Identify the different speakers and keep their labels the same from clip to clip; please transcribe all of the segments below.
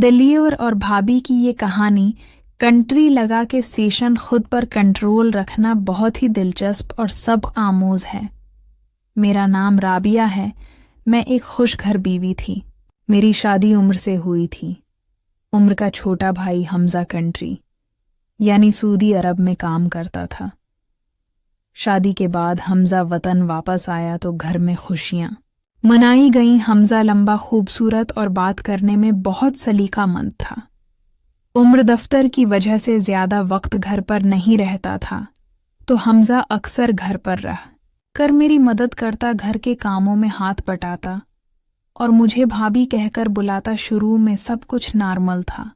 Speaker 1: दिलीवर और भाभी की ये कहानी कंट्री लगा के सेशन खुद पर कंट्रोल रखना बहुत ही दिलचस्प और सब आमोज है। मेरा नाम राबिया है। मैं एक खुश घर बीवी थी। मेरी शादी उम्र से हुई थी। उम्र का छोटा भाई हमजा कंट्री यानी सऊदी अरब में काम करता था। शादी के बाद हमजा वतन वापस आया तो घर में खुशियां मनाई गईं। हमजा लंबा, खूबसूरत और बात करने में बहुत सलीकामंद था। उम्र दफ्तर की वजह से ज्यादा वक्त घर पर नहीं रहता था, तो हमजा अक्सर घर पर रह कर मेरी मदद करता, घर के कामों में हाथ बटाता और मुझे भाभी कहकर बुलाता। शुरू में सब कुछ नॉर्मल था,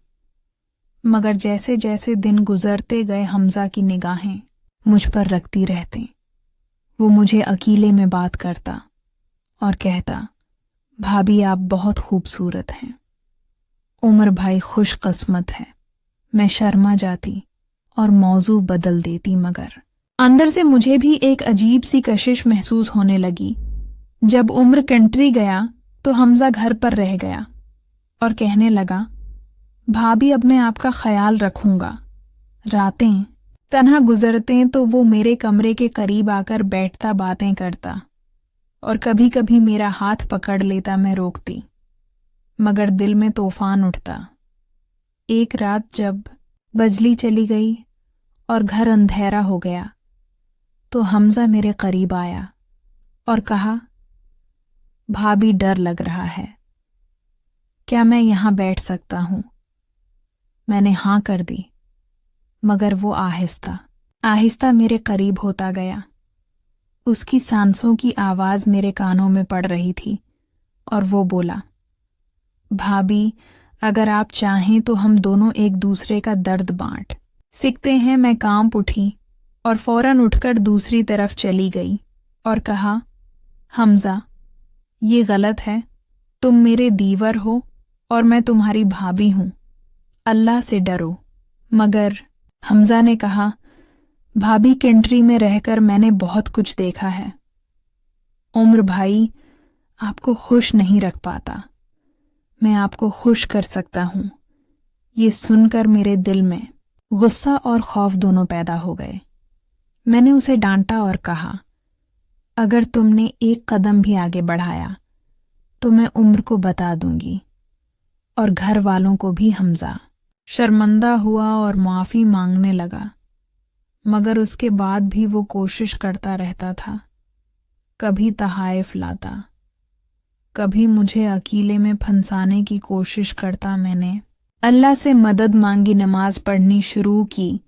Speaker 1: मगर जैसे जैसे दिन गुजरते गए हमजा की निगाहें मुझ पर रखती रहते। वो मुझे अकेले में बात करता और कहता, भाभी आप बहुत खूबसूरत हैं। उमर भाई खुशकिस्मत है। मैं शर्मा जाती और मौजू बदल देती, मगर अंदर से मुझे भी एक अजीब सी कशिश महसूस होने लगी। जब उम्र कंट्री गया तो हमजा घर पर रह गया और कहने लगा, भाभी अब मैं आपका ख्याल रखूंगा। रातें तन्हा गुजरते तो वो मेरे कमरे के करीब आकर बैठता, बातें करता और कभी कभी मेरा हाथ पकड़ लेता। मैं रोकती, मगर दिल में तूफान उठता। एक रात जब बिजली चली गई और घर अंधेरा हो गया तो हमजा मेरे करीब आया और कहा, भाभी डर लग रहा है, क्या मैं यहां बैठ सकता हूं? मैंने हाँ कर दी, मगर वो आहिस्ता आहिस्ता मेरे करीब होता गया। उसकी सांसों की आवाज मेरे कानों में पड़ रही थी और वो बोला, भाभी अगर आप चाहें तो हम दोनों एक दूसरे का दर्द बांट सकते हैं। मैं कांप उठी और फौरन उठकर दूसरी तरफ चली गई और कहा, हमजा ये गलत है। तुम मेरे दीवर हो और मैं तुम्हारी भाभी हूं। अल्लाह से डरो। मगर हमजा ने कहा, भाभी कंट्री में रहकर मैंने बहुत कुछ देखा है। उम्र भाई आपको खुश नहीं रख पाता, मैं आपको खुश कर सकता हूं। ये सुनकर मेरे दिल में गुस्सा और खौफ दोनों पैदा हो गए। मैंने उसे डांटा और कहा, अगर तुमने एक कदम भी आगे बढ़ाया तो मैं उम्र को बता दूंगी और घर वालों को भी। हमजा शर्मिंदा हुआ और माफी मांगने लगा, मगर उसके बाद भी वो कोशिश करता रहता था। कभी तहाइफ लाता, कभी मुझे अकेले में फंसाने की कोशिश करता। मैंने अल्लाह से मदद मांगी, नमाज पढ़नी शुरू की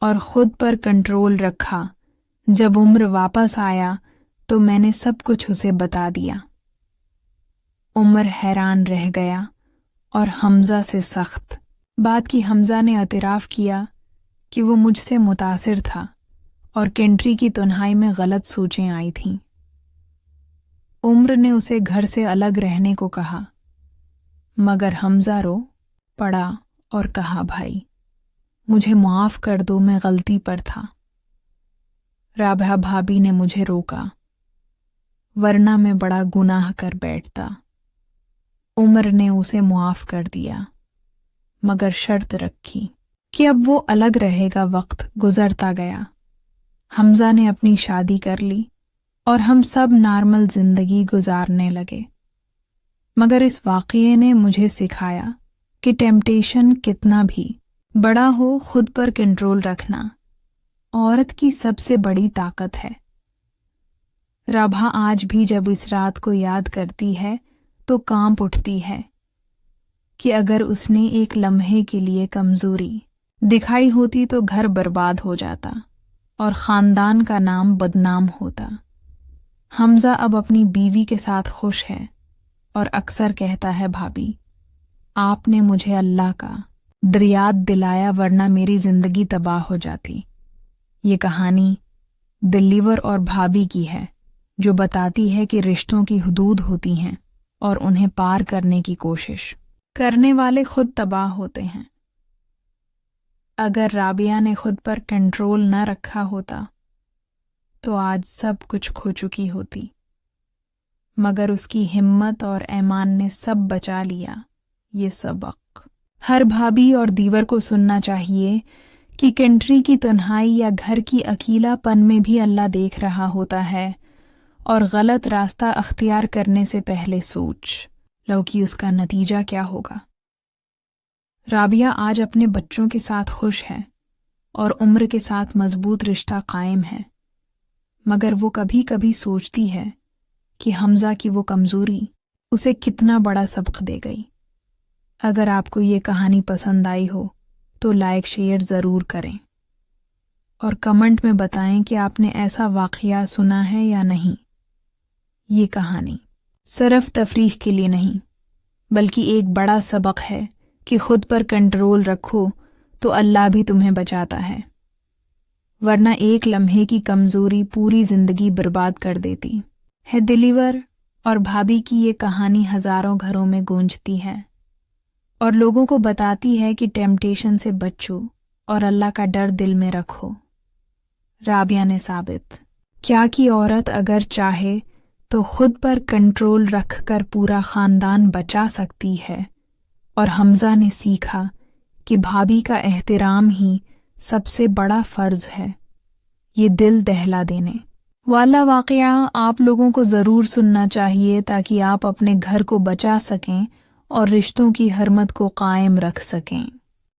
Speaker 1: और खुद पर कंट्रोल रखा। जब उम्र वापस आया तो मैंने सब कुछ उसे बता दिया। उम्र हैरान रह गया और हमजा से सख्त बात की। हमजा ने एतराफ़ किया कि वो मुझसे मुतासिर था और कंट्री की तन्हाई में गलत सोचें आई थीं। उम्र ने उसे घर से अलग रहने को कहा, मगर हमजा रो पड़ा और कहा, भाई मुझे माफ़ कर दो, मैं गलती पर था। राबिया भाभी ने मुझे रोका, वरना मैं बड़ा गुनाह कर बैठता। उम्र ने उसे मुआफ़ कर दिया, मगर शर्त रखी कि अब वो अलग रहेगा। वक्त गुजरता गया। हमजा ने अपनी शादी कर ली और हम सब नॉर्मल जिंदगी गुजारने लगे। मगर इस वाक़ये ने मुझे सिखाया कि टेम्पटेशन कितना भी बड़ा हो, खुद पर कंट्रोल रखना औरत की सबसे बड़ी ताकत है। राभा आज भी जब इस रात को याद करती है तो कांप उठती है कि अगर उसने एक लम्हे के लिए कमजोरी दिखाई होती तो घर बर्बाद हो जाता और खानदान का नाम बदनाम होता। हमजा अब अपनी बीवी के साथ खुश है और अक्सर कहता है, भाभी आपने मुझे अल्लाह का दरियाद दिलाया, वरना मेरी जिंदगी तबाह हो जाती। ये कहानी दिलीवर और भाभी की है, जो बताती है कि रिश्तों की हदूद होती हैं और उन्हें पार करने की कोशिश करने वाले खुद तबाह होते हैं। अगर राबिया ने खुद पर कंट्रोल न रखा होता तो आज सब कुछ खो चुकी होती, मगर उसकी हिम्मत और ईमान ने सब बचा लिया। ये सबक ہر بھابھی اور دیور کو سننا چاہیے کہ کنٹری کی تنہائی یا گھر کی اکیلا پن میں بھی اللہ دیکھ رہا ہوتا ہے، اور غلط راستہ اختیار کرنے سے پہلے سوچ لو کہ اس کا نتیجہ کیا ہوگا۔ رابعہ آج اپنے بچوں کے ساتھ خوش ہے اور عمر کے ساتھ مضبوط رشتہ قائم ہے، مگر وہ کبھی کبھی سوچتی ہے کہ حمزہ کی وہ کمزوری اسے کتنا بڑا سبق دے گئی۔ اگر آپ کو یہ کہانی پسند آئی ہو تو لائک شیئر ضرور کریں، اور کمنٹ میں بتائیں کہ آپ نے ایسا واقعہ سنا ہے یا نہیں۔ یہ کہانی صرف تفریح کے لیے نہیں بلکہ ایک بڑا سبق ہے کہ خود پر کنٹرول رکھو تو اللہ بھی تمہیں بچاتا ہے، ورنہ ایک لمحے کی کمزوری پوری زندگی برباد کر دیتی ہے۔ دلیور اور بھابھی کی یہ کہانی ہزاروں گھروں میں گونجتی ہے اور لوگوں کو بتاتی ہے کہ ٹیمپٹیشن سے بچو اور اللہ کا ڈر دل میں رکھو۔ رابعہ نے ثابت کیا کہ عورت اگر چاہے تو خود پر کنٹرول رکھ کر پورا خاندان بچا سکتی ہے، اور حمزہ نے سیکھا کہ بھابھی کا احترام ہی سب سے بڑا فرض ہے، یہ دل دہلا دینے والا واقعہ آپ لوگوں کو ضرور سننا چاہیے تاکہ آپ اپنے گھر کو بچا سکیں اور رشتوں کی حرمت کو قائم رکھ سکیں۔